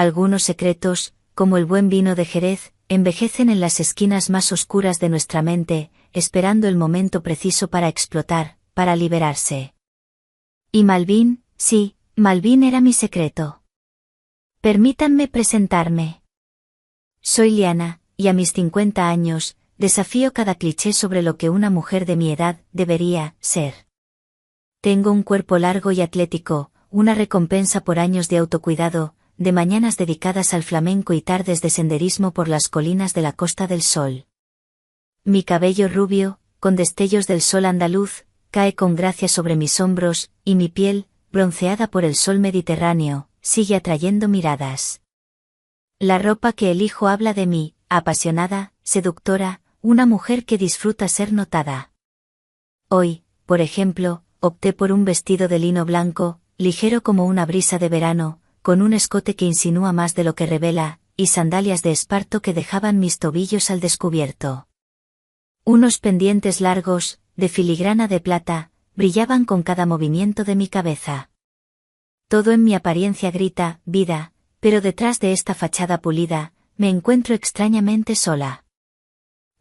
algunos secretos, como el buen vino de Jerez, envejecen en las esquinas más oscuras de nuestra mente, esperando el momento preciso para explotar, para liberarse. Y Malvin, sí, Malvin era mi secreto. Permítanme presentarme. Soy Liana, y a mis 50 años, desafío cada cliché sobre lo que una mujer de mi edad debería ser. Tengo un cuerpo largo y atlético, una recompensa por años de autocuidado, de mañanas dedicadas al flamenco y tardes de senderismo por las colinas de la Costa del Sol. Mi cabello rubio, con destellos del sol andaluz, cae con gracia sobre mis hombros, y mi piel, bronceada por el sol mediterráneo, sigue atrayendo miradas. La ropa que elijo habla de mí, apasionada, seductora, una mujer que disfruta ser notada. Hoy, por ejemplo, opté por un vestido de lino blanco, ligero como una brisa de verano, con un escote que insinúa más de lo que revela, y sandalias de esparto que dejaban mis tobillos al descubierto. Unos pendientes largos, de filigrana de plata, brillaban con cada movimiento de mi cabeza. Todo en mi apariencia grita, vida, pero detrás de esta fachada pulida, me encuentro extrañamente sola.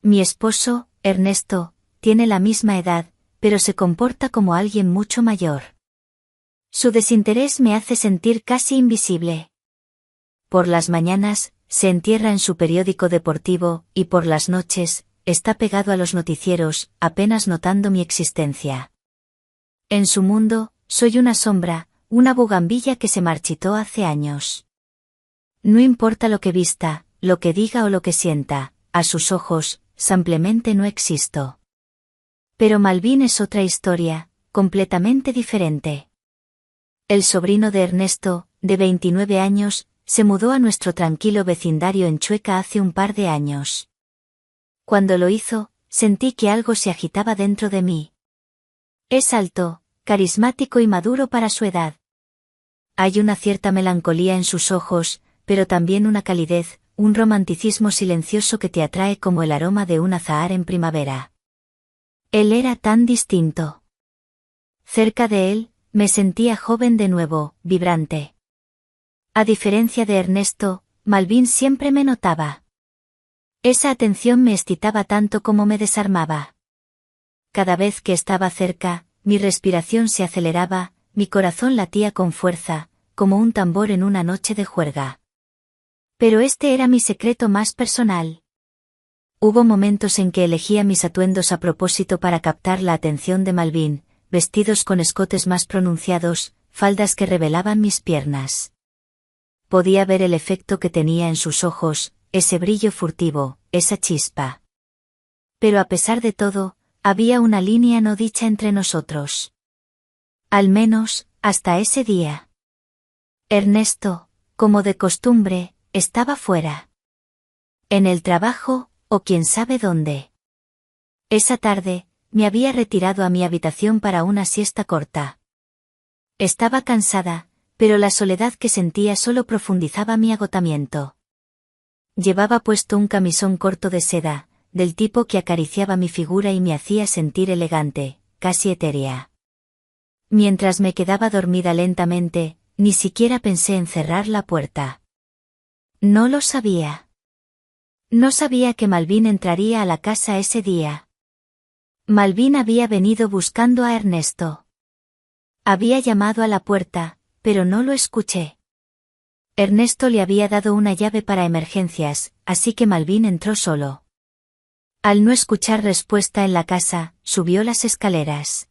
Mi esposo, Ernesto, tiene la misma edad, pero se comporta como alguien mucho mayor. Su desinterés me hace sentir casi invisible. Por las mañanas, se entierra en su periódico deportivo, y por las noches, está pegado a los noticieros, apenas notando mi existencia. En su mundo, soy una sombra, una bugambilla que se marchitó hace años. No importa lo que vista, lo que diga o lo que sienta, a sus ojos, simplemente no existo. Pero Malvin es otra historia, completamente diferente. El sobrino de Ernesto, de 29 años, se mudó a nuestro tranquilo vecindario en Chueca hace un par de años. Cuando lo hizo, sentí que algo se agitaba dentro de mí. Es alto, carismático y maduro para su edad. Hay una cierta melancolía en sus ojos, pero también una calidez, un romanticismo silencioso que te atrae como el aroma de un azahar en primavera. Él era tan distinto. Cerca de él, me sentía joven de nuevo, vibrante. A diferencia de Ernesto, Malvin siempre me notaba. Esa atención me excitaba tanto como me desarmaba. Cada vez que estaba cerca, mi respiración se aceleraba, mi corazón latía con fuerza, como un tambor en una noche de juerga. Pero este era mi secreto más personal. Hubo momentos en que elegía mis atuendos a propósito para captar la atención de Malvin, vestidos con escotes más pronunciados, faldas que revelaban mis piernas. Podía ver el efecto que tenía en sus ojos, ese brillo furtivo, esa chispa. Pero a pesar de todo, había una línea no dicha entre nosotros. Al menos, hasta ese día. Ernesto, como de costumbre, estaba fuera. En el trabajo, o quién sabe dónde. Esa tarde, me había retirado a mi habitación para una siesta corta. Estaba cansada, pero la soledad que sentía solo profundizaba mi agotamiento. Llevaba puesto un camisón corto de seda, del tipo que acariciaba mi figura y me hacía sentir elegante, casi etérea. Mientras me quedaba dormida lentamente, ni siquiera pensé en cerrar la puerta. No lo sabía. No sabía que Malvin entraría a la casa ese día. Malvin había venido buscando a Ernesto. Había llamado a la puerta, pero no lo escuché. Ernesto le había dado una llave para emergencias, así que Malvin entró solo. Al no escuchar respuesta en la casa, subió las escaleras.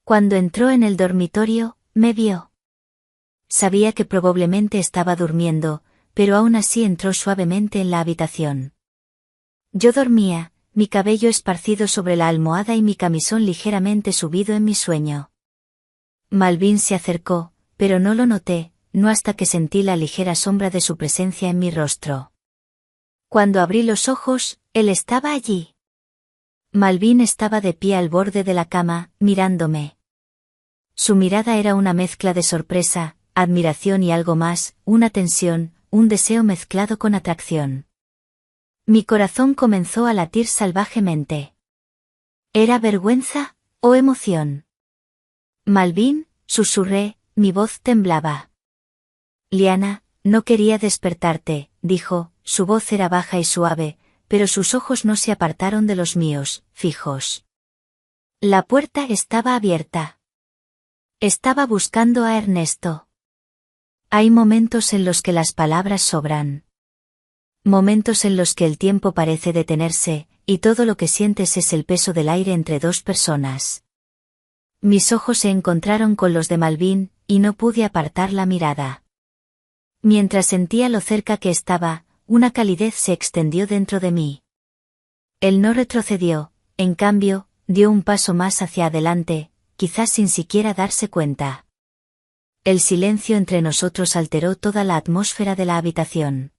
Cuando entró en el dormitorio, me vio. Sabía que probablemente estaba durmiendo, pero aún así entró suavemente en la habitación. Yo dormía, mi cabello esparcido sobre la almohada y mi camisón ligeramente subido en mi sueño. Malvin se acercó, pero no lo noté, no hasta que sentí la ligera sombra de su presencia en mi rostro. Cuando abrí los ojos, él estaba allí. Malvin estaba de pie al borde de la cama, mirándome. Su mirada era una mezcla de sorpresa, admiración y algo más, una tensión, un deseo mezclado con atracción. Mi corazón comenzó a latir salvajemente. ¿Era vergüenza o emoción? Malvin, susurré, mi voz temblaba. Liana, no quería despertarte, dijo, su voz era baja y suave, pero sus ojos no se apartaron de los míos, fijos. La puerta estaba abierta. Estaba buscando a Ernesto. Hay momentos en los que las palabras sobran. Momentos en los que el tiempo parece detenerse, y todo lo que sientes es el peso del aire entre dos personas. Mis ojos se encontraron con los de Malvin, y no pude apartar la mirada. Mientras sentía lo cerca que estaba, una calidez se extendió dentro de mí. Él no retrocedió, en cambio, dio un paso más hacia adelante, quizás sin siquiera darse cuenta. El silencio entre nosotros alteró toda la atmósfera de la habitación.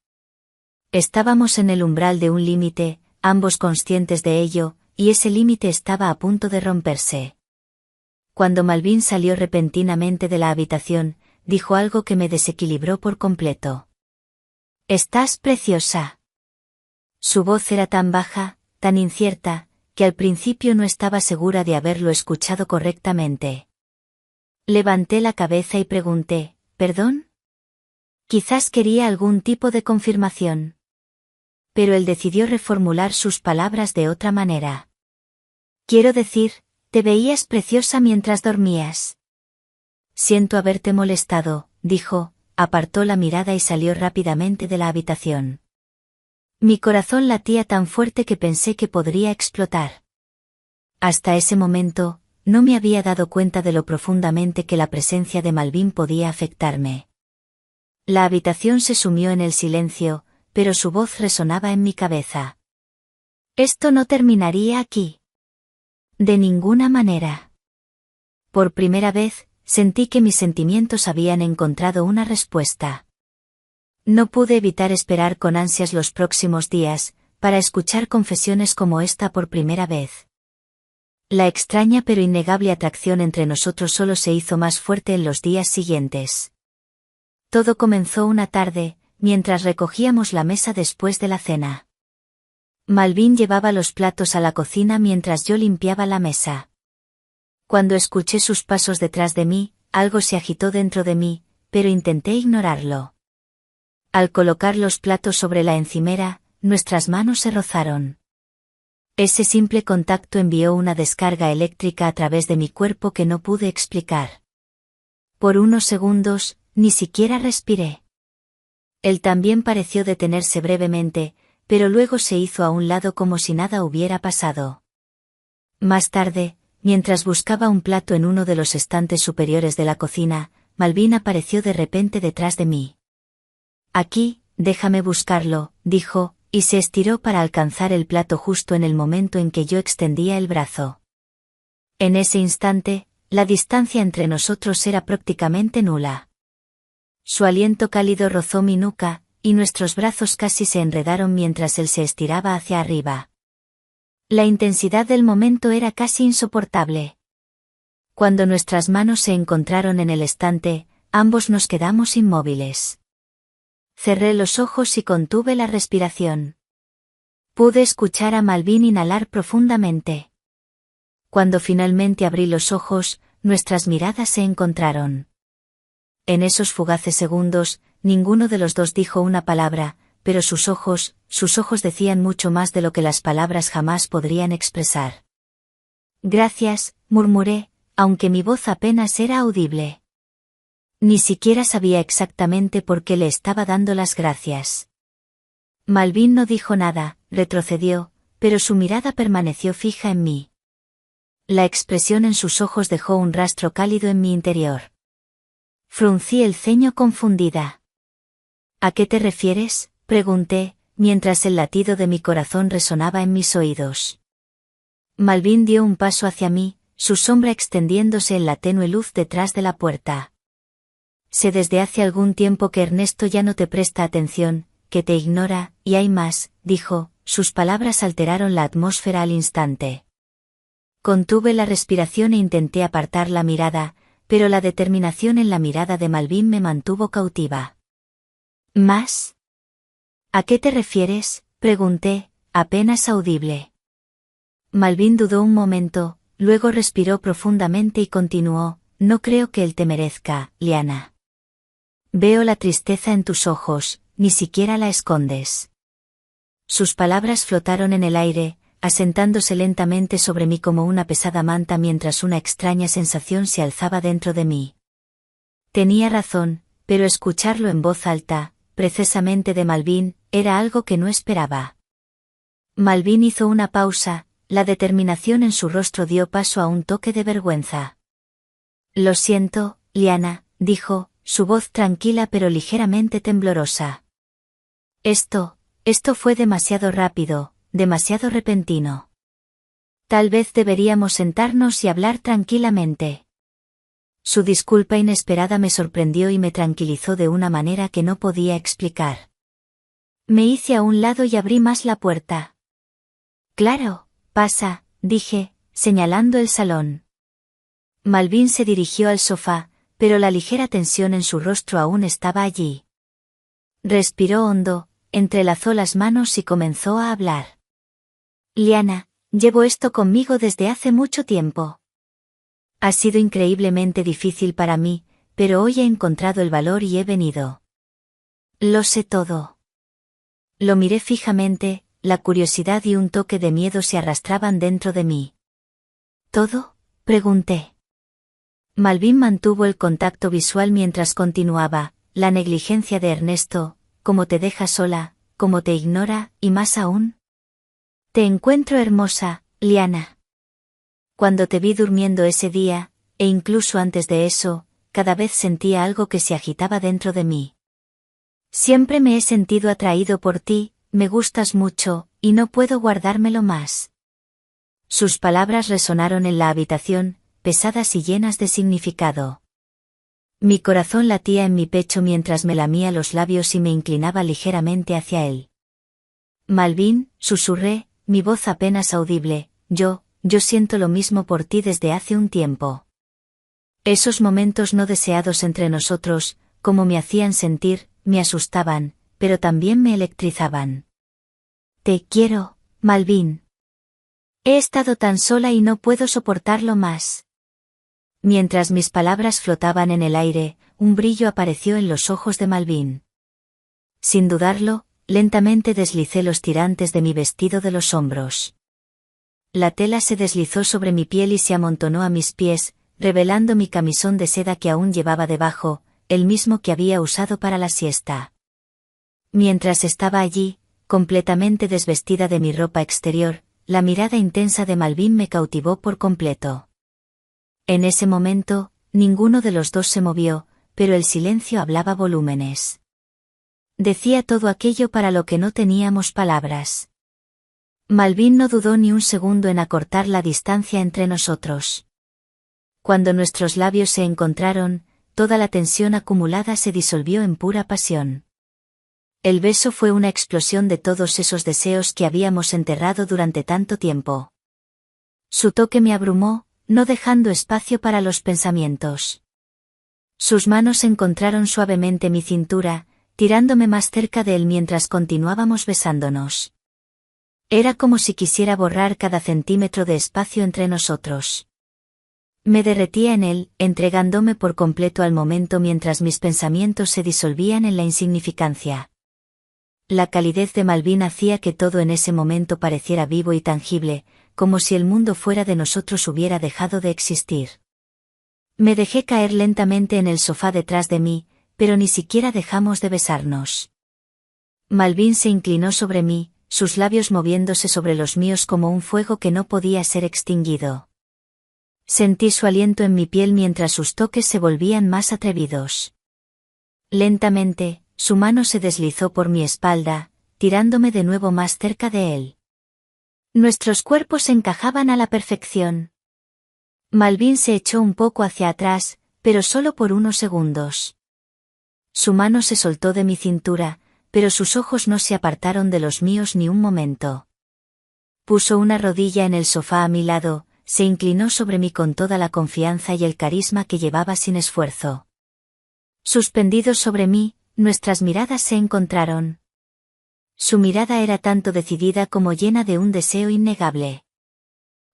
Estábamos en el umbral de un límite, ambos conscientes de ello, y ese límite estaba a punto de romperse. Cuando Malvin salió repentinamente de la habitación, dijo algo que me desequilibró por completo. «Estás preciosa». Su voz era tan baja, tan incierta, que al principio no estaba segura de haberlo escuchado correctamente. Levanté la cabeza y pregunté, ¿perdón? Quizás quería algún tipo de confirmación. Pero él decidió reformular sus palabras de otra manera. Quiero decir, te veías preciosa mientras dormías. Siento haberte molestado, dijo, apartó la mirada y salió rápidamente de la habitación. Mi corazón latía tan fuerte que pensé que podría explotar. Hasta ese momento, no me había dado cuenta de lo profundamente que la presencia de Malvin podía afectarme. La habitación se sumió en el silencio, pero su voz resonaba en mi cabeza. Esto no terminaría aquí. De ninguna manera. Por primera vez, sentí que mis sentimientos habían encontrado una respuesta. No pude evitar esperar con ansias los próximos días, para escuchar confesiones como esta por primera vez. La extraña pero innegable atracción entre nosotros solo se hizo más fuerte en los días siguientes. Todo comenzó una tarde, mientras recogíamos la mesa después de la cena. Malvin llevaba los platos a la cocina mientras yo limpiaba la mesa. Cuando escuché sus pasos detrás de mí, algo se agitó dentro de mí, pero intenté ignorarlo. Al colocar los platos sobre la encimera, nuestras manos se rozaron. Ese simple contacto envió una descarga eléctrica a través de mi cuerpo que no pude explicar. Por unos segundos, ni siquiera respiré. Él también pareció detenerse brevemente, pero luego se hizo a un lado como si nada hubiera pasado. Más tarde, mientras buscaba un plato en uno de los estantes superiores de la cocina, Malvin apareció de repente detrás de mí. Aquí, déjame buscarlo, dijo, y se estiró para alcanzar el plato justo en el momento en que yo extendía el brazo. En ese instante, la distancia entre nosotros era prácticamente nula. Su aliento cálido rozó mi nuca, y nuestros brazos casi se enredaron mientras él se estiraba hacia arriba. La intensidad del momento era casi insoportable. Cuando nuestras manos se encontraron en el estante, ambos nos quedamos inmóviles. Cerré los ojos y contuve la respiración. Pude escuchar a Malvin inhalar profundamente. Cuando finalmente abrí los ojos, nuestras miradas se encontraron. En esos fugaces segundos, ninguno de los dos dijo una palabra, pero sus ojos decían mucho más de lo que las palabras jamás podrían expresar. Gracias, murmuré, aunque mi voz apenas era audible. Ni siquiera sabía exactamente por qué le estaba dando las gracias. Malvin no dijo nada, retrocedió, pero su mirada permaneció fija en mí. La expresión en sus ojos dejó un rastro cálido en mi interior. Fruncí el ceño confundida. ¿A qué te refieres?, pregunté, mientras el latido de mi corazón resonaba en mis oídos. Malvin dio un paso hacia mí, su sombra extendiéndose en la tenue luz detrás de la puerta. Sé desde hace algún tiempo que Ernesto ya no te presta atención, que te ignora, y hay más, dijo, sus palabras alteraron la atmósfera al instante. Contuve la respiración e intenté apartar la mirada, pero la determinación en la mirada de Malvin me mantuvo cautiva. ¿Más? ¿A qué te refieres?, pregunté, apenas audible. Malvin dudó un momento, luego respiró profundamente y continuó, no creo que él te merezca, Liana. Veo la tristeza en tus ojos, ni siquiera la escondes. Sus palabras flotaron en el aire, asentándose lentamente sobre mí como una pesada manta mientras una extraña sensación se alzaba dentro de mí. Tenía razón, pero escucharlo en voz alta, precisamente de Malvin, era algo que no esperaba. Malvin hizo una pausa, la determinación en su rostro dio paso a un toque de vergüenza. Lo siento, Liana, dijo, su voz tranquila pero ligeramente temblorosa. Esto fue demasiado rápido, demasiado repentino. Tal vez deberíamos sentarnos y hablar tranquilamente. Su disculpa inesperada me sorprendió y me tranquilizó de una manera que no podía explicar. Me hice a un lado y abrí más la puerta. Claro, pasa, dije, señalando el salón. Malvin se dirigió al sofá, pero la ligera tensión en su rostro aún estaba allí. Respiró hondo, entrelazó las manos y comenzó a hablar. Liana, llevo esto conmigo desde hace mucho tiempo. Ha sido increíblemente difícil para mí, pero hoy he encontrado el valor y he venido. Lo sé todo. Lo miré fijamente, la curiosidad y un toque de miedo se arrastraban dentro de mí. ¿Todo? Pregunté. Malvin mantuvo el contacto visual mientras continuaba, la negligencia de Ernesto, cómo te deja sola, cómo te ignora, y más aún. Te encuentro hermosa, Liana. Cuando te vi durmiendo ese día, e incluso antes de eso, cada vez sentía algo que se agitaba dentro de mí. Siempre me he sentido atraído por ti, me gustas mucho, y no puedo guardármelo más. Sus palabras resonaron en la habitación, pesadas y llenas de significado. Mi corazón latía en mi pecho mientras me lamía los labios y me inclinaba ligeramente hacia él. Malvin, susurré, mi voz apenas audible, yo siento lo mismo por ti desde hace un tiempo. Esos momentos no deseados entre nosotros, como me hacían sentir, me asustaban, pero también me electrizaban. Te quiero, Malvin. He estado tan sola y no puedo soportarlo más. Mientras mis palabras flotaban en el aire, un brillo apareció en los ojos de Malvin. Sin dudarlo, lentamente deslicé los tirantes de mi vestido de los hombros. La tela se deslizó sobre mi piel y se amontonó a mis pies, revelando mi camisón de seda que aún llevaba debajo, el mismo que había usado para la siesta. Mientras estaba allí, completamente desvestida de mi ropa exterior, la mirada intensa de Malvin me cautivó por completo. En ese momento, ninguno de los dos se movió, pero el silencio hablaba volúmenes. Decía todo aquello para lo que no teníamos palabras. Malvin no dudó ni un segundo en acortar la distancia entre nosotros. Cuando nuestros labios se encontraron, toda la tensión acumulada se disolvió en pura pasión. El beso fue una explosión de todos esos deseos que habíamos enterrado durante tanto tiempo. Su toque me abrumó, no dejando espacio para los pensamientos. Sus manos encontraron suavemente mi cintura, tirándome más cerca de él mientras continuábamos besándonos. Era como si quisiera borrar cada centímetro de espacio entre nosotros. Me derretía en él, entregándome por completo al momento mientras mis pensamientos se disolvían en la insignificancia. La calidez de Malvin hacía que todo en ese momento pareciera vivo y tangible, como si el mundo fuera de nosotros hubiera dejado de existir. Me dejé caer lentamente en el sofá detrás de mí, pero ni siquiera dejamos de besarnos. Malvin se inclinó sobre mí, sus labios moviéndose sobre los míos como un fuego que no podía ser extinguido. Sentí su aliento en mi piel mientras sus toques se volvían más atrevidos. Lentamente, su mano se deslizó por mi espalda, tirándome de nuevo más cerca de él. Nuestros cuerpos encajaban a la perfección. Malvin se echó un poco hacia atrás, pero solo por unos segundos. Su mano se soltó de mi cintura, pero sus ojos no se apartaron de los míos ni un momento. Puso una rodilla en el sofá a mi lado, se inclinó sobre mí con toda la confianza y el carisma que llevaba sin esfuerzo. Suspendidos sobre mí, nuestras miradas se encontraron. Su mirada era tanto decidida como llena de un deseo innegable.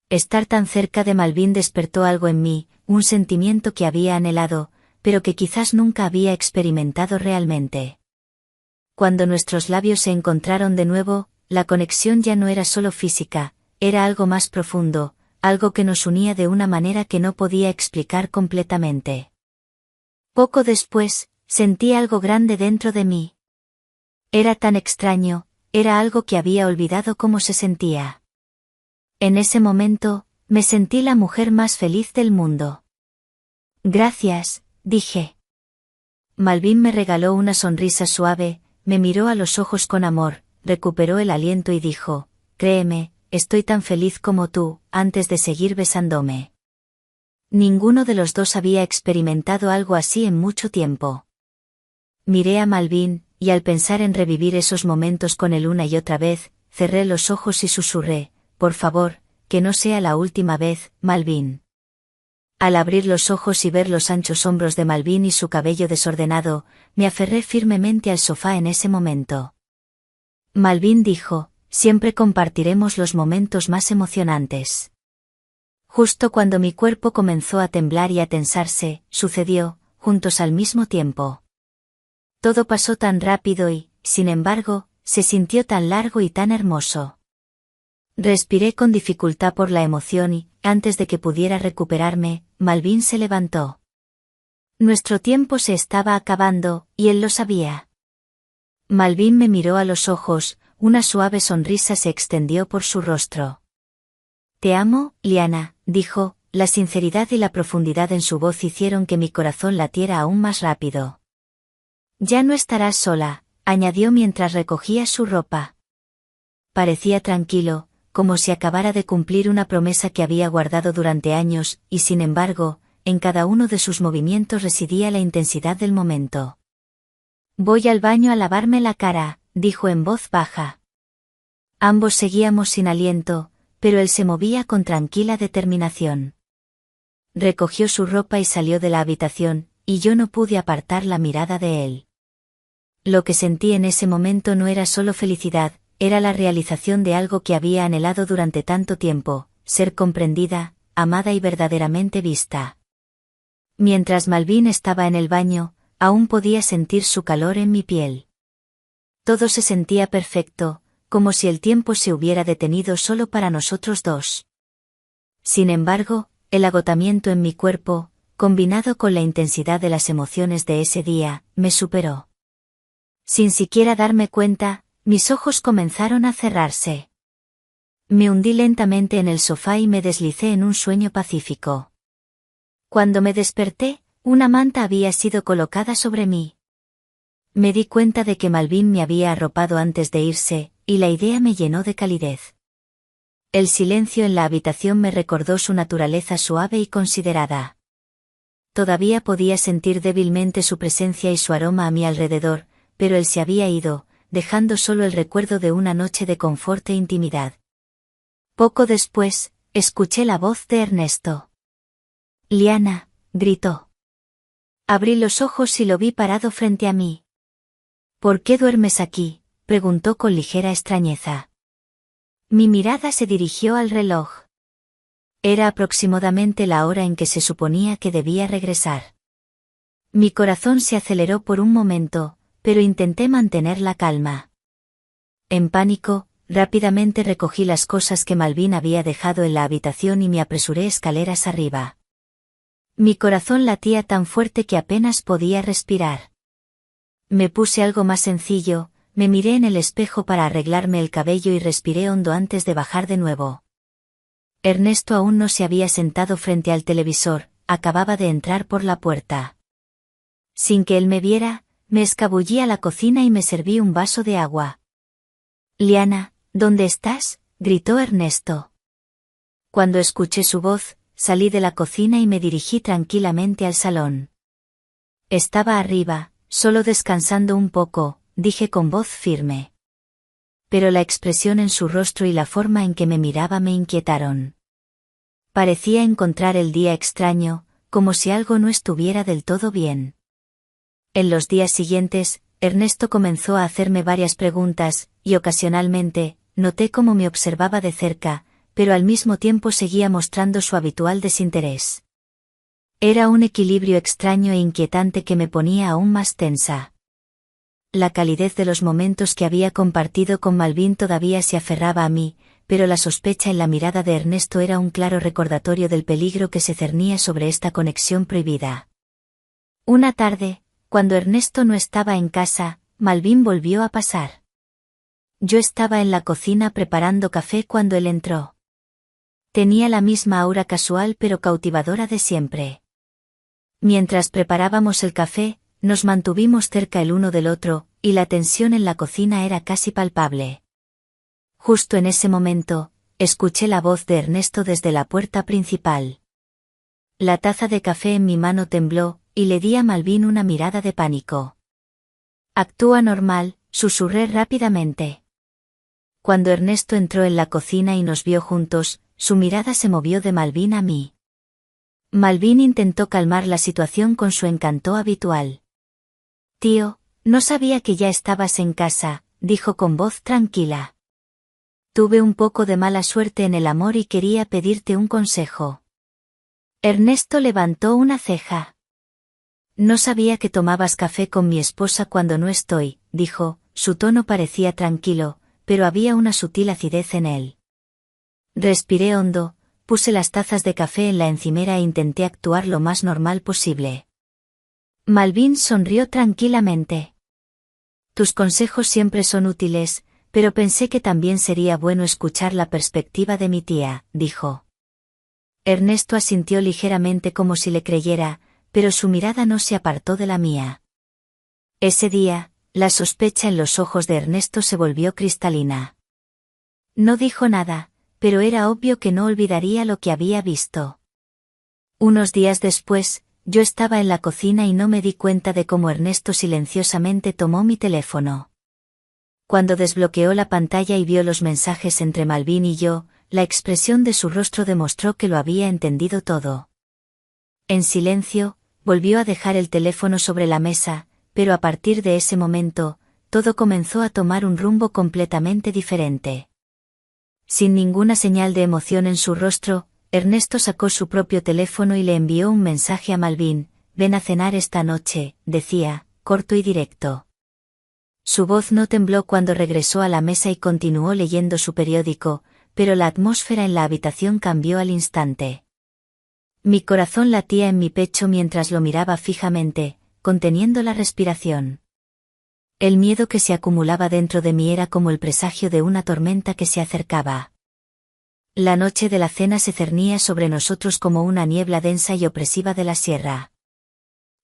Estar tan cerca de Malvin despertó algo en mí, un sentimiento que había anhelado, pero que quizás nunca había experimentado realmente. Cuando nuestros labios se encontraron de nuevo, la conexión ya no era solo física, era algo más profundo, algo que nos unía de una manera que no podía explicar completamente. Poco después, sentí algo grande dentro de mí. Era tan extraño, era algo que había olvidado cómo se sentía. En ese momento, me sentí la mujer más feliz del mundo. Gracias, dije. Malvin me regaló una sonrisa suave, me miró a los ojos con amor, recuperó el aliento y dijo, créeme, estoy tan feliz como tú, antes de seguir besándome. Ninguno de los dos había experimentado algo así en mucho tiempo. Miré a Malvin, y al pensar en revivir esos momentos con él una y otra vez, cerré los ojos y susurré, por favor, que no sea la última vez, Malvin. Al abrir los ojos y ver los anchos hombros de Malvin y su cabello desordenado, me aferré firmemente al sofá en ese momento. Malvin dijo, siempre compartiremos los momentos más emocionantes. Justo cuando mi cuerpo comenzó a temblar y a tensarse, sucedió, juntos al mismo tiempo. Todo pasó tan rápido y, sin embargo, se sintió tan largo y tan hermoso. Respiré con dificultad por la emoción y, antes de que pudiera recuperarme, Malvin se levantó. Nuestro tiempo se estaba acabando, y él lo sabía. Malvin me miró a los ojos, una suave sonrisa se extendió por su rostro. Te amo, Liana, dijo, la sinceridad y la profundidad en su voz hicieron que mi corazón latiera aún más rápido. Ya no estarás sola, añadió mientras recogía su ropa. Parecía tranquilo, como si acabara de cumplir una promesa que había guardado durante años, y sin embargo, en cada uno de sus movimientos residía la intensidad del momento. Voy al baño a lavarme la cara, dijo en voz baja. Ambos seguíamos sin aliento, pero él se movía con tranquila determinación. Recogió su ropa y salió de la habitación, y yo no pude apartar la mirada de él. Lo que sentí en ese momento no era solo felicidad, era la realización de algo que había anhelado durante tanto tiempo, ser comprendida, amada y verdaderamente vista. Mientras Malvin estaba en el baño, aún podía sentir su calor en mi piel. Todo se sentía perfecto, como si el tiempo se hubiera detenido solo para nosotros dos. Sin embargo, el agotamiento en mi cuerpo, combinado con la intensidad de las emociones de ese día, me superó. Sin siquiera darme cuenta, mis ojos comenzaron a cerrarse. Me hundí lentamente en el sofá y me deslicé en un sueño pacífico. Cuando me desperté, una manta había sido colocada sobre mí. Me di cuenta de que Malvin me había arropado antes de irse, y la idea me llenó de calidez. El silencio en la habitación me recordó su naturaleza suave y considerada. Todavía podía sentir débilmente su presencia y su aroma a mi alrededor, pero él se había ido, dejando solo el recuerdo de una noche de confort e intimidad. Poco después, escuché la voz de Ernesto. Liana, gritó. Abrí los ojos y lo vi parado frente a mí. ¿Por qué duermes aquí?, preguntó con ligera extrañeza. Mi mirada se dirigió al reloj. Era aproximadamente la hora en que se suponía que debía regresar. Mi corazón se aceleró por un momento, pero intenté mantener la calma. En pánico, rápidamente recogí las cosas que Malvin había dejado en la habitación y me apresuré escaleras arriba. Mi corazón latía tan fuerte que apenas podía respirar. Me puse algo más sencillo, me miré en el espejo para arreglarme el cabello y respiré hondo antes de bajar de nuevo. Ernesto aún no se había sentado frente al televisor, acababa de entrar por la puerta. Sin que él me viera, me escabullí a la cocina y me serví un vaso de agua. Liana, ¿dónde estás?, gritó Ernesto. Cuando escuché su voz, salí de la cocina y me dirigí tranquilamente al salón. Estaba arriba, solo descansando un poco, dije con voz firme. Pero la expresión en su rostro y la forma en que me miraba me inquietaron. Parecía encontrar el día extraño, como si algo no estuviera del todo bien. En los días siguientes, Ernesto comenzó a hacerme varias preguntas, y ocasionalmente, noté cómo me observaba de cerca, pero al mismo tiempo seguía mostrando su habitual desinterés. Era un equilibrio extraño e inquietante que me ponía aún más tensa. La calidez de los momentos que había compartido con Malvin todavía se aferraba a mí, pero la sospecha en la mirada de Ernesto era un claro recordatorio del peligro que se cernía sobre esta conexión prohibida. Una tarde, cuando Ernesto no estaba en casa, Malvin volvió a pasar. Yo estaba en la cocina preparando café cuando él entró. Tenía la misma aura casual pero cautivadora de siempre. Mientras preparábamos el café, nos mantuvimos cerca el uno del otro, y la tensión en la cocina era casi palpable. Justo en ese momento, escuché la voz de Ernesto desde la puerta principal. La taza de café en mi mano tembló, y le di a Malvin una mirada de pánico. «Actúa normal», susurré rápidamente. Cuando Ernesto entró en la cocina y nos vio juntos, su mirada se movió de Malvin a mí. Malvin intentó calmar la situación con su encanto habitual. «Tío, no sabía que ya estabas en casa», dijo con voz tranquila. «Tuve un poco de mala suerte en el amor y quería pedirte un consejo». Ernesto levantó una ceja. «No sabía que tomabas café con mi esposa cuando no estoy», dijo, su tono parecía tranquilo, pero había una sutil acidez en él. Respiré hondo, puse las tazas de café en la encimera e intenté actuar lo más normal posible. Malvin sonrió tranquilamente. «Tus consejos siempre son útiles, pero pensé que también sería bueno escuchar la perspectiva de mi tía», dijo. Ernesto asintió ligeramente como si le creyera, pero su mirada no se apartó de la mía. Ese día, la sospecha en los ojos de Ernesto se volvió cristalina. No dijo nada, pero era obvio que no olvidaría lo que había visto. Unos días después, yo estaba en la cocina y no me di cuenta de cómo Ernesto silenciosamente tomó mi teléfono. Cuando desbloqueó la pantalla y vio los mensajes entre Malvin y yo, la expresión de su rostro demostró que lo había entendido todo. En silencio, volvió a dejar el teléfono sobre la mesa, pero a partir de ese momento, todo comenzó a tomar un rumbo completamente diferente. Sin ninguna señal de emoción en su rostro, Ernesto sacó su propio teléfono y le envió un mensaje a Malvin: «Ven a cenar esta noche», decía, corto y directo. Su voz no tembló cuando regresó a la mesa y continuó leyendo su periódico, pero la atmósfera en la habitación cambió al instante. Mi corazón latía en mi pecho mientras lo miraba fijamente, conteniendo la respiración. El miedo que se acumulaba dentro de mí era como el presagio de una tormenta que se acercaba. La noche de la cena se cernía sobre nosotros como una niebla densa y opresiva de la sierra.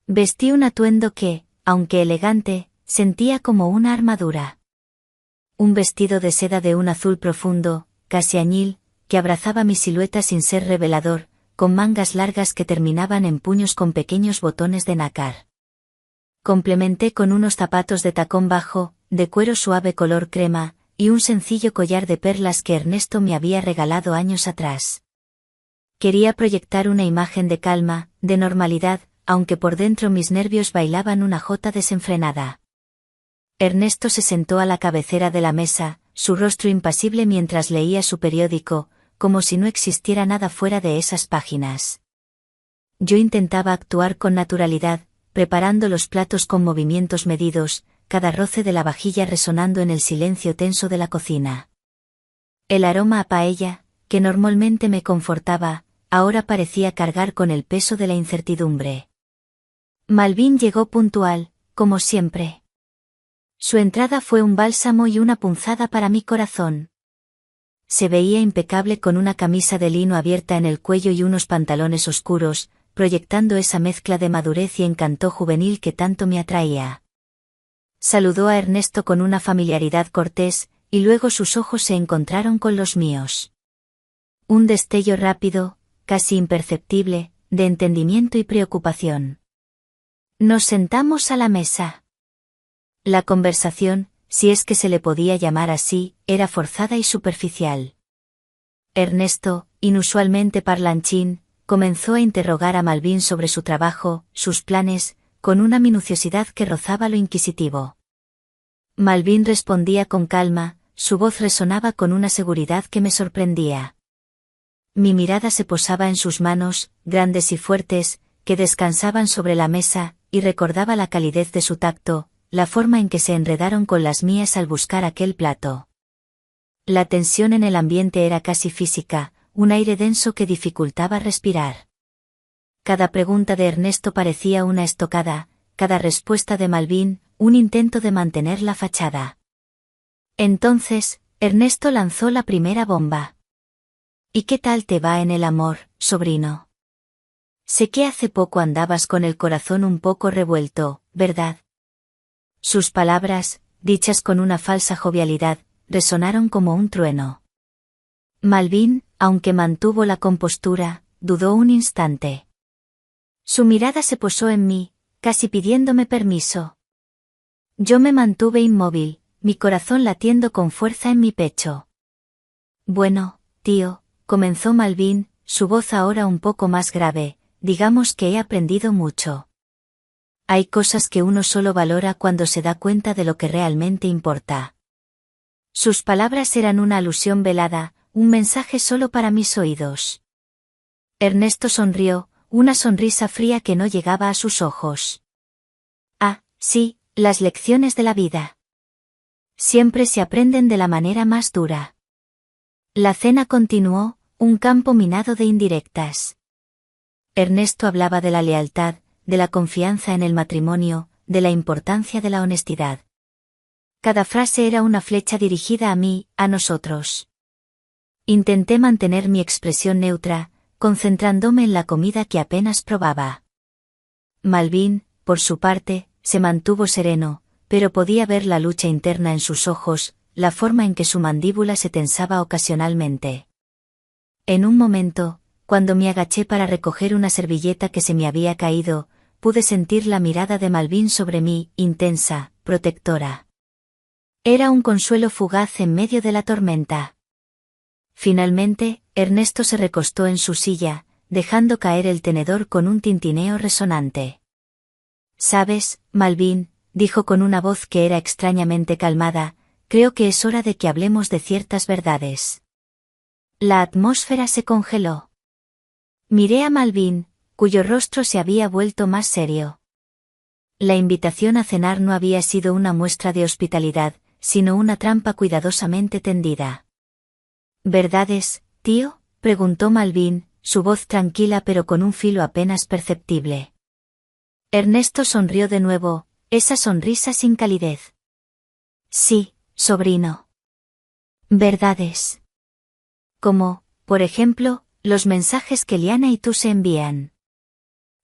Vestí un atuendo que, aunque elegante, sentía como una armadura. Un vestido de seda de un azul profundo, casi añil, que abrazaba mi silueta sin ser revelador, con mangas largas que terminaban en puños con pequeños botones de nácar. Complementé con unos zapatos de tacón bajo, de cuero suave color crema, y un sencillo collar de perlas que Ernesto me había regalado años atrás. Quería proyectar una imagen de calma, de normalidad, aunque por dentro mis nervios bailaban una jota desenfrenada. Ernesto se sentó a la cabecera de la mesa, su rostro impasible mientras leía su periódico, como si no existiera nada fuera de esas páginas. Yo intentaba actuar con naturalidad, preparando los platos con movimientos medidos, cada roce de la vajilla resonando en el silencio tenso de la cocina. El aroma a paella, que normalmente me confortaba, ahora parecía cargar con el peso de la incertidumbre. Malvin llegó puntual, como siempre. Su entrada fue un bálsamo y una punzada para mi corazón. Se veía impecable con una camisa de lino abierta en el cuello y unos pantalones oscuros, proyectando esa mezcla de madurez y encanto juvenil que tanto me atraía. Saludó a Ernesto con una familiaridad cortés, y luego sus ojos se encontraron con los míos. Un destello rápido, casi imperceptible, de entendimiento y preocupación. Nos sentamos a la mesa. La conversación, si es que se le podía llamar así, era forzada y superficial. Ernesto, inusualmente parlanchín, comenzó a interrogar a Malvin sobre su trabajo, sus planes, con una minuciosidad que rozaba lo inquisitivo. Malvin respondía con calma, su voz resonaba con una seguridad que me sorprendía. Mi mirada se posaba en sus manos, grandes y fuertes, que descansaban sobre la mesa, y recordaba la calidez de su tacto, la forma en que se enredaron con las mías al buscar aquel plato. La tensión en el ambiente era casi física, un aire denso que dificultaba respirar. Cada pregunta de Ernesto parecía una estocada, cada respuesta de Malvin, un intento de mantener la fachada. Entonces, Ernesto lanzó la primera bomba. ¿Y qué tal te va en el amor, sobrino? Sé que hace poco andabas con el corazón un poco revuelto, ¿verdad? Sus palabras, dichas con una falsa jovialidad, resonaron como un trueno. Malvin, aunque mantuvo la compostura, dudó un instante. Su mirada se posó en mí, casi pidiéndome permiso. Yo me mantuve inmóvil, mi corazón latiendo con fuerza en mi pecho. Bueno, tío, comenzó Malvin, su voz ahora un poco más grave, digamos que he aprendido mucho. Hay cosas que uno solo valora cuando se da cuenta de lo que realmente importa. Sus palabras eran una alusión velada, un mensaje solo para mis oídos. Ernesto sonrió, una sonrisa fría que no llegaba a sus ojos. Ah, sí, las lecciones de la vida. Siempre se aprenden de la manera más dura. La cena continuó, un campo minado de indirectas. Ernesto hablaba de la lealtad, de la confianza en el matrimonio, de la importancia de la honestidad. Cada frase era una flecha dirigida a mí, a nosotros. Intenté mantener mi expresión neutra, concentrándome en la comida que apenas probaba. Malvin, por su parte, se mantuvo sereno, pero podía ver la lucha interna en sus ojos, la forma en que su mandíbula se tensaba ocasionalmente. En un momento, cuando me agaché para recoger una servilleta que se me había caído, pude sentir la mirada de Malvin sobre mí, intensa, protectora. Era un consuelo fugaz en medio de la tormenta. Finalmente, Ernesto se recostó en su silla, dejando caer el tenedor con un tintineo resonante. «Sabes, Malvin», dijo con una voz que era extrañamente calmada, «creo que es hora de que hablemos de ciertas verdades». La atmósfera se congeló. Miré a Malvin, cuyo rostro se había vuelto más serio. La invitación a cenar no había sido una muestra de hospitalidad, sino una trampa cuidadosamente tendida. «¿Verdades, tío?», preguntó Malvin, su voz tranquila pero con un filo apenas perceptible. Ernesto sonrió de nuevo, esa sonrisa sin calidez. «Sí, sobrino. Verdades. Como, por ejemplo, los mensajes que Liana y tú se envían.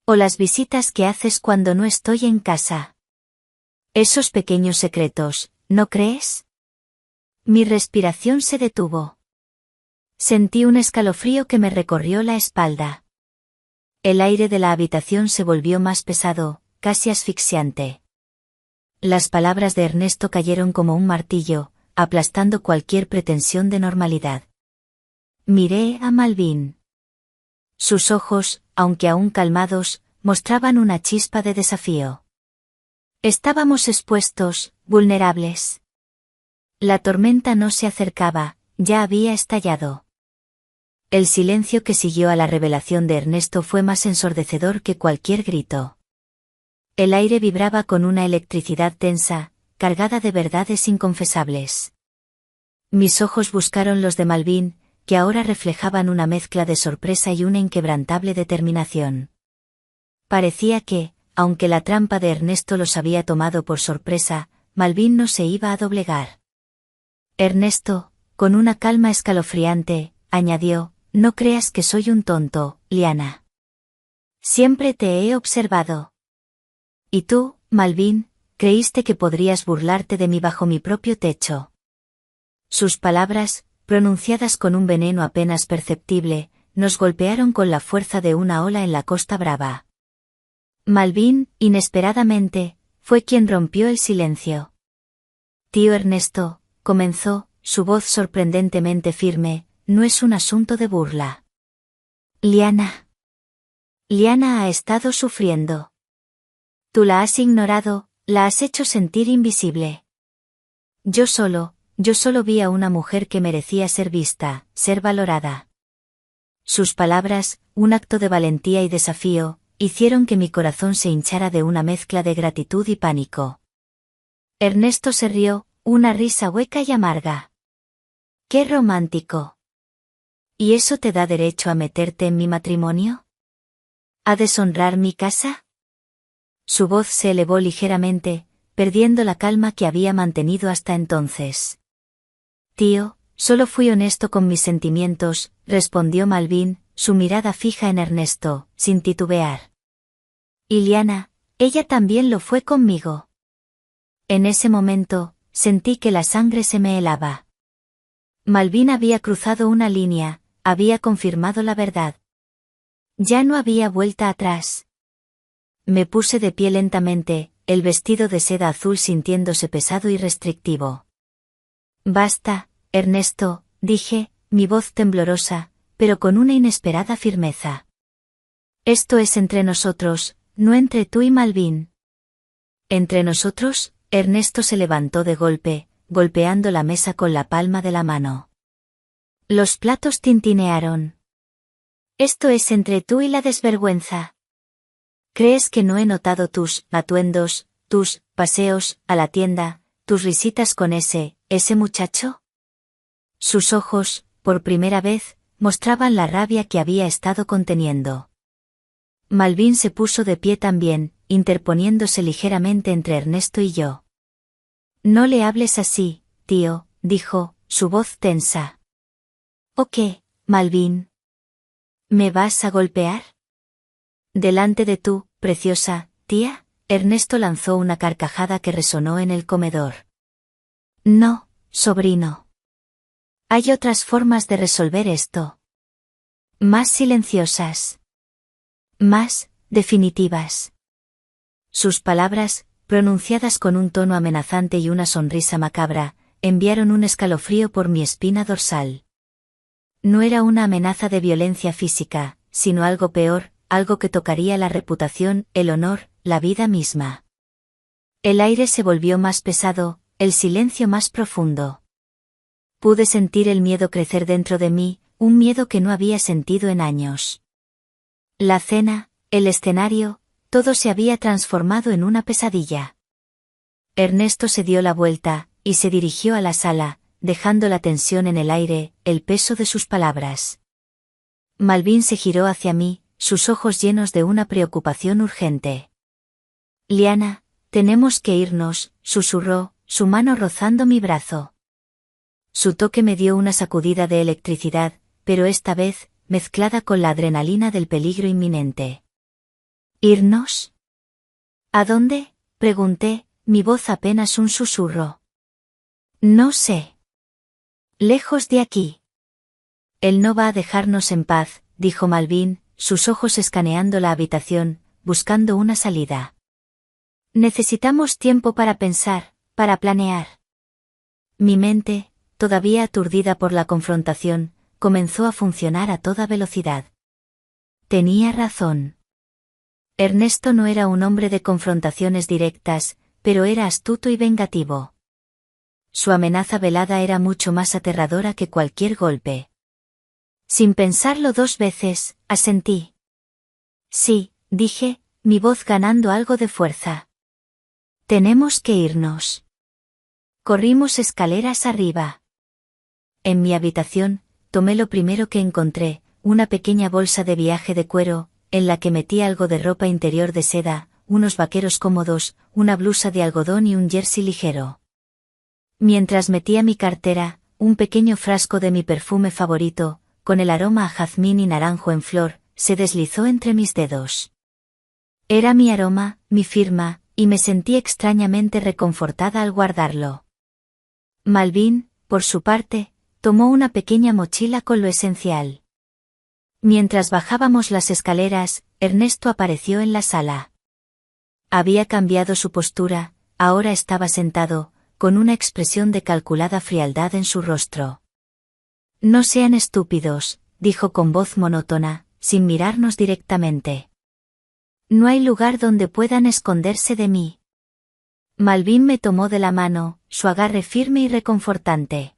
O las visitas que haces cuando no estoy en casa. Esos pequeños secretos, ¿no crees?». Mi respiración se detuvo. Sentí un escalofrío que me recorrió la espalda. El aire de la habitación se volvió más pesado, casi asfixiante. Las palabras de Ernesto cayeron como un martillo, aplastando cualquier pretensión de normalidad. Miré a Malvin. Sus ojos, aunque aún calmados, mostraban una chispa de desafío. Estábamos expuestos, vulnerables. La tormenta no se acercaba, ya había estallado. El silencio que siguió a la revelación de Ernesto fue más ensordecedor que cualquier grito. El aire vibraba con una electricidad tensa, cargada de verdades inconfesables. Mis ojos buscaron los de Malvin, que ahora reflejaban una mezcla de sorpresa y una inquebrantable determinación. Parecía que, aunque la trampa de Ernesto los había tomado por sorpresa, Malvin no se iba a doblegar. Ernesto, con una calma escalofriante, añadió, «No creas que soy un tonto, Liana. Siempre te he observado. Y tú, Malvin, creíste que podrías burlarte de mí bajo mi propio techo». Sus palabras, pronunciadas con un veneno apenas perceptible, nos golpearon con la fuerza de una ola en la Costa Brava. Malvin, inesperadamente, fue quien rompió el silencio. «Tío Ernesto», comenzó, su voz sorprendentemente firme, «no es un asunto de burla. Liana ha estado sufriendo. Tú la has ignorado, la has hecho sentir invisible. Yo solo vi a una mujer que merecía ser vista, ser valorada». Sus palabras, un acto de valentía y desafío, hicieron que mi corazón se hinchara de una mezcla de gratitud y pánico. Ernesto se rió, una risa hueca y amarga. ¡Qué romántico! ¿Y eso te da derecho a meterte en mi matrimonio? ¿A deshonrar mi casa? Su voz se elevó ligeramente, perdiendo la calma que había mantenido hasta entonces. Tío, solo fui honesto con mis sentimientos, respondió Malvin, su mirada fija en Ernesto, sin titubear. Y Liana, ella también lo fue conmigo. En ese momento, sentí que la sangre se me helaba. Malvin había cruzado una línea, había confirmado la verdad. Ya no había vuelta atrás. Me puse de pie lentamente, el vestido de seda azul sintiéndose pesado y restrictivo. Basta, Ernesto, dije, mi voz temblorosa, pero con una inesperada firmeza. Esto es entre nosotros, no entre tú y Malvin. ¿Entre nosotros? Ernesto se levantó de golpe, golpeando la mesa con la palma de la mano. Los platos tintinearon. Esto es entre tú y la desvergüenza. ¿Crees que no he notado tus atuendos, tus paseos a la tienda, tus risitas con ese muchacho? Sus ojos, por primera vez, mostraban la rabia que había estado conteniendo. Malvin se puso de pie también, interponiéndose ligeramente entre Ernesto y yo. No le hables así, tío, dijo, su voz tensa. ¿O qué, Malvin? ¿Me vas a golpear? Delante de tú, preciosa, tía, Ernesto lanzó una carcajada que resonó en el comedor. No, sobrino. Hay otras formas de resolver esto. Más silenciosas. Más definitivas. Sus palabras, pronunciadas con un tono amenazante y una sonrisa macabra, enviaron un escalofrío por mi espina dorsal. No era una amenaza de violencia física, sino algo peor, algo que tocaría la reputación, el honor, la vida misma. El aire se volvió más pesado, el silencio más profundo. Pude sentir el miedo crecer dentro de mí, un miedo que no había sentido en años. La cena, el escenario, todo se había transformado en una pesadilla. Ernesto se dio la vuelta, y se dirigió a la sala, dejando la tensión en el aire, el peso de sus palabras. Malvin se giró hacia mí, sus ojos llenos de una preocupación urgente. Liana, tenemos que irnos, susurró, su mano rozando mi brazo. Su toque me dio una sacudida de electricidad, pero esta vez, mezclada con la adrenalina del peligro inminente. ¿Irnos? ¿A dónde? Pregunté, mi voz apenas un susurro. No sé. Lejos de aquí. Él no va a dejarnos en paz, dijo Malvin, sus ojos escaneando la habitación, buscando una salida. Necesitamos tiempo para pensar, para planear. Mi mente, todavía aturdida por la confrontación, comenzó a funcionar a toda velocidad. Tenía razón. Ernesto no era un hombre de confrontaciones directas, pero era astuto y vengativo. Su amenaza velada era mucho más aterradora que cualquier golpe. Sin pensarlo dos veces, asentí. Sí, dije, mi voz ganando algo de fuerza. Tenemos que irnos. Corrimos escaleras arriba. En mi habitación, tomé lo primero que encontré, una pequeña bolsa de viaje de cuero, en la que metí algo de ropa interior de seda, unos vaqueros cómodos, una blusa de algodón y un jersey ligero. Mientras metía mi cartera, un pequeño frasco de mi perfume favorito, con el aroma a jazmín y naranjo en flor, se deslizó entre mis dedos. Era mi aroma, mi firma, y me sentí extrañamente reconfortada al guardarlo. Malvin, por su parte, tomó una pequeña mochila con lo esencial. Mientras bajábamos las escaleras, Ernesto apareció en la sala. Había cambiado su postura, ahora estaba sentado, con una expresión de calculada frialdad en su rostro. No sean estúpidos, dijo con voz monótona, sin mirarnos directamente. No hay lugar donde puedan esconderse de mí. Malvin me tomó de la mano, su agarre firme y reconfortante.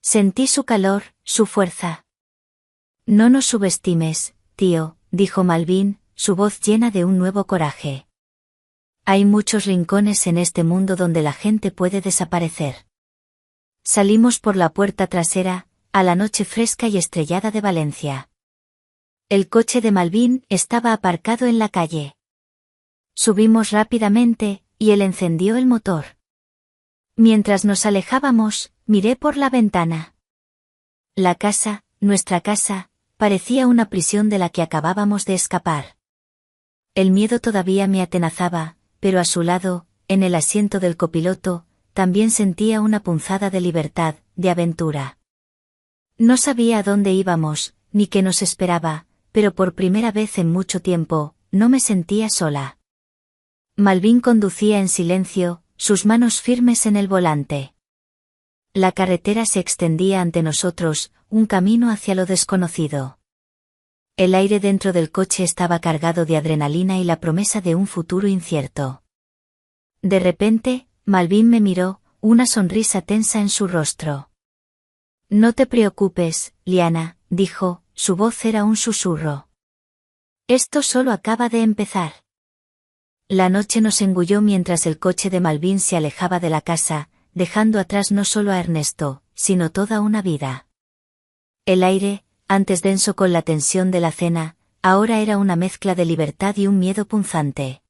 Sentí su calor, su fuerza. No nos subestimes, tío, dijo Malvin, su voz llena de un nuevo coraje. Hay muchos rincones en este mundo donde la gente puede desaparecer. Salimos por la puerta trasera, a la noche fresca y estrellada de Valencia. El coche de Malvin estaba aparcado en la calle. Subimos rápidamente, y él encendió el motor. Mientras nos alejábamos, miré por la ventana. La casa, nuestra casa, parecía una prisión de la que acabábamos de escapar. El miedo todavía me atenazaba, pero a su lado, en el asiento del copiloto, también sentía una punzada de libertad, de aventura. No sabía a dónde íbamos, ni qué nos esperaba, pero por primera vez en mucho tiempo, no me sentía sola. Malvin conducía en silencio, sus manos firmes en el volante. La carretera se extendía ante nosotros, un camino hacia lo desconocido. El aire dentro del coche estaba cargado de adrenalina y la promesa de un futuro incierto. De repente, Malvin me miró, una sonrisa tensa en su rostro. No te preocupes, Liana, dijo, su voz era un susurro. Esto solo acaba de empezar. La noche nos engulló mientras el coche de Malvin se alejaba de la casa, dejando atrás no solo a Ernesto, sino toda una vida. El aire, antes denso con la tensión de la cena, ahora era una mezcla de libertad y un miedo punzante.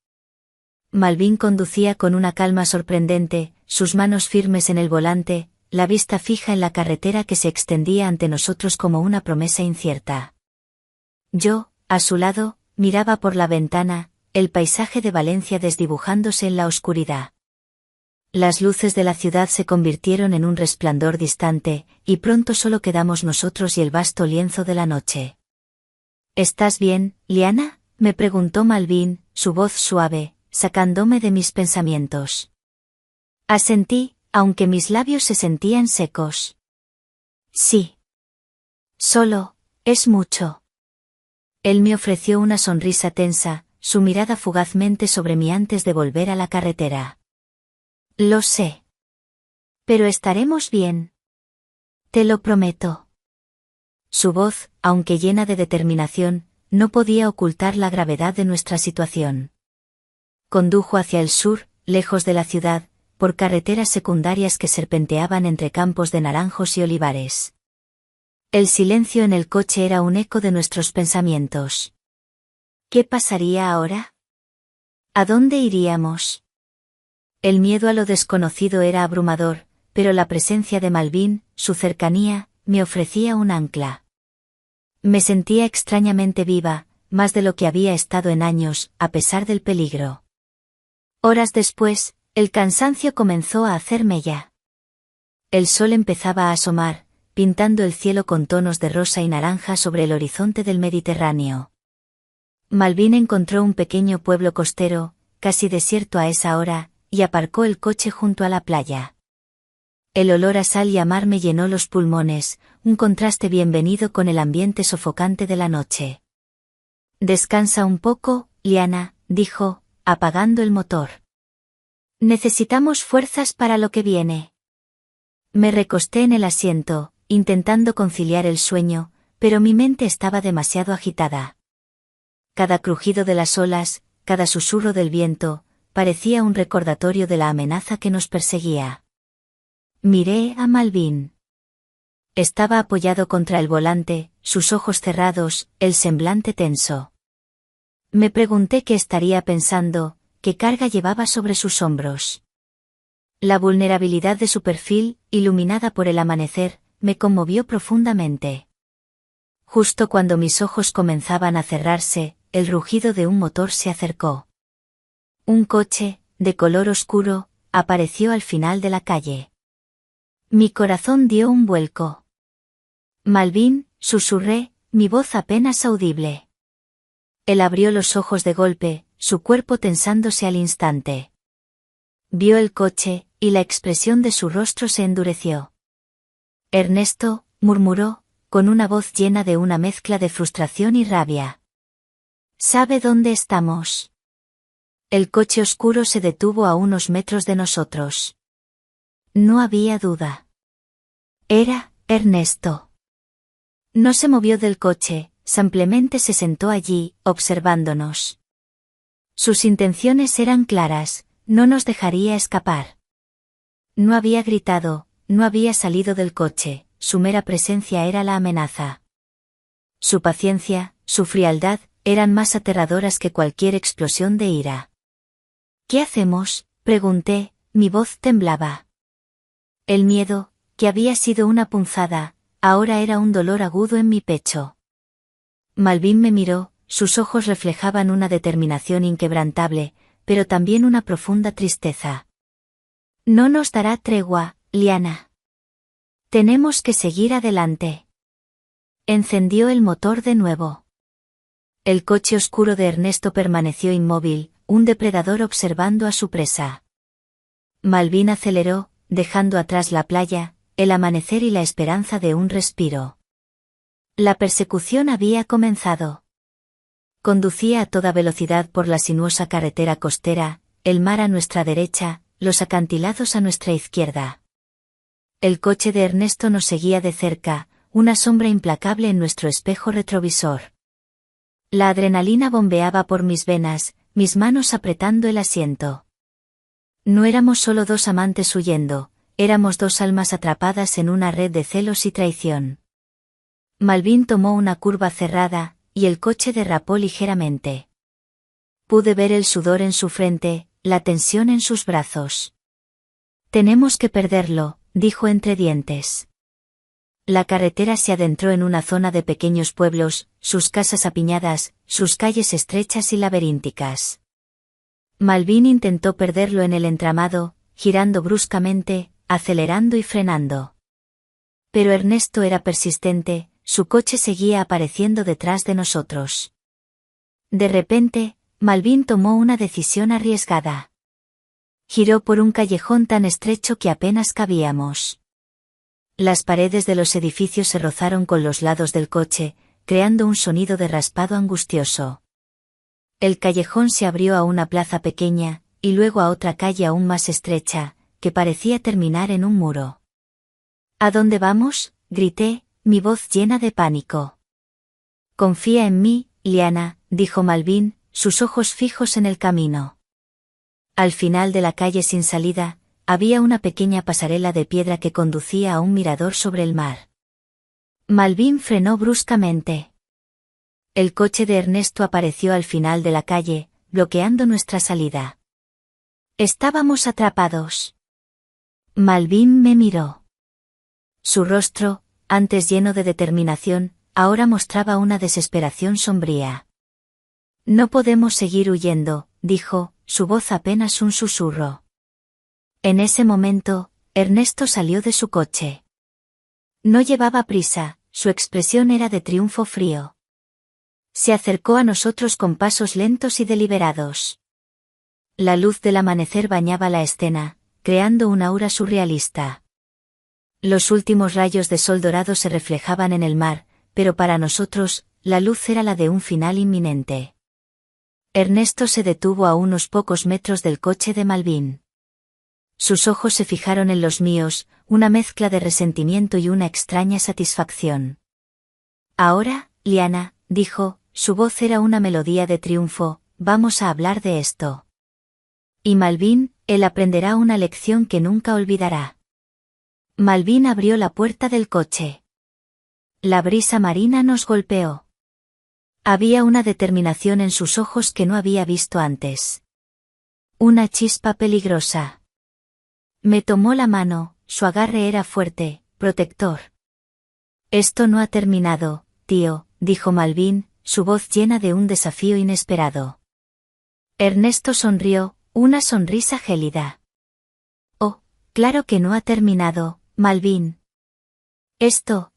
Malvin conducía con una calma sorprendente, sus manos firmes en el volante, la vista fija en la carretera que se extendía ante nosotros como una promesa incierta. Yo, a su lado, miraba por la ventana, el paisaje de Valencia desdibujándose en la oscuridad. Las luces de la ciudad se convirtieron en un resplandor distante, y pronto solo quedamos nosotros y el vasto lienzo de la noche. ¿Estás bien, Liana?, me preguntó Malvin, su voz suave, sacándome de mis pensamientos. Asentí, aunque mis labios se sentían secos. Sí. Solo, es mucho. Él me ofreció una sonrisa tensa, su mirada fugazmente sobre mí antes de volver a la carretera. Lo sé. Pero estaremos bien. Te lo prometo. Su voz, aunque llena de determinación, no podía ocultar la gravedad de nuestra situación. Condujo hacia el sur, lejos de la ciudad, por carreteras secundarias que serpenteaban entre campos de naranjos y olivares. El silencio en el coche era un eco de nuestros pensamientos. ¿Qué pasaría ahora? ¿A dónde iríamos? El miedo a lo desconocido era abrumador, pero la presencia de Malvin, su cercanía, me ofrecía un ancla. Me sentía extrañamente viva, más de lo que había estado en años, a pesar del peligro. Horas después, el cansancio comenzó a hacer mella. El sol empezaba a asomar, pintando el cielo con tonos de rosa y naranja sobre el horizonte del Mediterráneo. Malvin encontró un pequeño pueblo costero, casi desierto a esa hora, y aparcó el coche junto a la playa. El olor a sal y a mar me llenó los pulmones, un contraste bienvenido con el ambiente sofocante de la noche. Descansa un poco, Liana, dijo, apagando el motor. Necesitamos fuerzas para lo que viene. Me recosté en el asiento, intentando conciliar el sueño, pero mi mente estaba demasiado agitada. Cada crujido de las olas, cada susurro del viento, parecía un recordatorio de la amenaza que nos perseguía. Miré a Malvin. Estaba apoyado contra el volante, sus ojos cerrados, el semblante tenso. Me pregunté qué estaría pensando, qué carga llevaba sobre sus hombros. La vulnerabilidad de su perfil, iluminada por el amanecer, me conmovió profundamente. Justo cuando mis ojos comenzaban a cerrarse, el rugido de un motor se acercó. Un coche, de color oscuro, apareció al final de la calle. Mi corazón dio un vuelco. Malvin, susurré, mi voz apenas audible. Él abrió los ojos de golpe, su cuerpo tensándose al instante. Vio el coche, y la expresión de su rostro se endureció. Ernesto, murmuró, con una voz llena de una mezcla de frustración y rabia. ¿Sabe dónde estamos? El coche oscuro se detuvo a unos metros de nosotros. No había duda. Era Ernesto. No se movió del coche, simplemente se sentó allí, observándonos. Sus intenciones eran claras, no nos dejaría escapar. No había gritado, no había salido del coche, su mera presencia era la amenaza. Su paciencia, su frialdad, eran más aterradoras que cualquier explosión de ira. ¿Qué hacemos?, pregunté, mi voz temblaba. El miedo, que había sido una punzada, ahora era un dolor agudo en mi pecho. Malvin me miró, sus ojos reflejaban una determinación inquebrantable, pero también una profunda tristeza. No nos dará tregua, Liana. Tenemos que seguir adelante. Encendió el motor de nuevo. El coche oscuro de Ernesto permaneció inmóvil, un depredador observando a su presa. Malvin aceleró, dejando atrás la playa, el amanecer y la esperanza de un respiro. La persecución había comenzado. Conducía a toda velocidad por la sinuosa carretera costera, el mar a nuestra derecha, los acantilados a nuestra izquierda. El coche de Ernesto nos seguía de cerca, una sombra implacable en nuestro espejo retrovisor. La adrenalina bombeaba por mis venas, mis manos apretando el asiento. No éramos solo dos amantes huyendo, éramos dos almas atrapadas en una red de celos y traición. Malvin tomó una curva cerrada, y el coche derrapó ligeramente. Pude ver el sudor en su frente, la tensión en sus brazos. Tenemos que perderlo, dijo entre dientes. La carretera se adentró en una zona de pequeños pueblos, sus casas apiñadas, sus calles estrechas y laberínticas. Malvin intentó perderlo en el entramado, girando bruscamente, acelerando y frenando. Pero Ernesto era persistente, su coche seguía apareciendo detrás de nosotros. De repente, Malvin tomó una decisión arriesgada. Giró por un callejón tan estrecho que apenas cabíamos. Las paredes de los edificios se rozaron con los lados del coche, creando un sonido de raspado angustioso. El callejón se abrió a una plaza pequeña, y luego a otra calle aún más estrecha, que parecía terminar en un muro. ¿A dónde vamos?, grité, mi voz llena de pánico. Confía en mí, Liana, dijo Malvin, sus ojos fijos en el camino. Al final de la calle sin salida, había una pequeña pasarela de piedra que conducía a un mirador sobre el mar. Malvin frenó bruscamente. El coche de Ernesto apareció al final de la calle, bloqueando nuestra salida. Estábamos atrapados. Malvin me miró. Su rostro, antes lleno de determinación, ahora mostraba una desesperación sombría. No podemos seguir huyendo, dijo, su voz apenas un susurro. En ese momento, Ernesto salió de su coche. No llevaba prisa, su expresión era de triunfo frío. Se acercó a nosotros con pasos lentos y deliberados. La luz del amanecer bañaba la escena, creando una aura surrealista. Los últimos rayos de sol dorado se reflejaban en el mar, pero para nosotros, la luz era la de un final inminente. Ernesto se detuvo a unos pocos metros del coche de Malvin. Sus ojos se fijaron en los míos, una mezcla de resentimiento y una extraña satisfacción. Ahora, Liana, dijo, su voz era una melodía de triunfo, vamos a hablar de esto. Y Malvin, él aprenderá una lección que nunca olvidará. Malvin abrió la puerta del coche. La brisa marina nos golpeó. Había una determinación en sus ojos que no había visto antes. Una chispa peligrosa. Me tomó la mano, su agarre era fuerte, protector. Esto no ha terminado, tío, dijo Malvin, su voz llena de un desafío inesperado. Ernesto sonrió, una sonrisa gélida. Oh, claro que no ha terminado, Malvin. Esto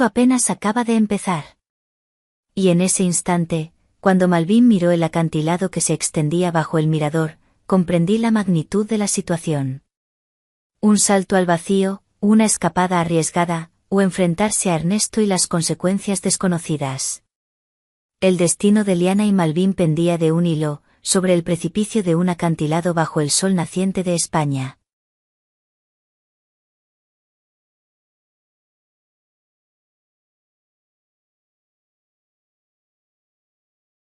apenas acaba de empezar. Y en ese instante, cuando Malvin miró el acantilado que se extendía bajo el mirador, comprendí la magnitud de la situación. Un salto al vacío, una escapada arriesgada, o enfrentarse a Ernesto y las consecuencias desconocidas. El destino de Liana y Malvin pendía de un hilo, sobre el precipicio de un acantilado bajo el sol naciente de España.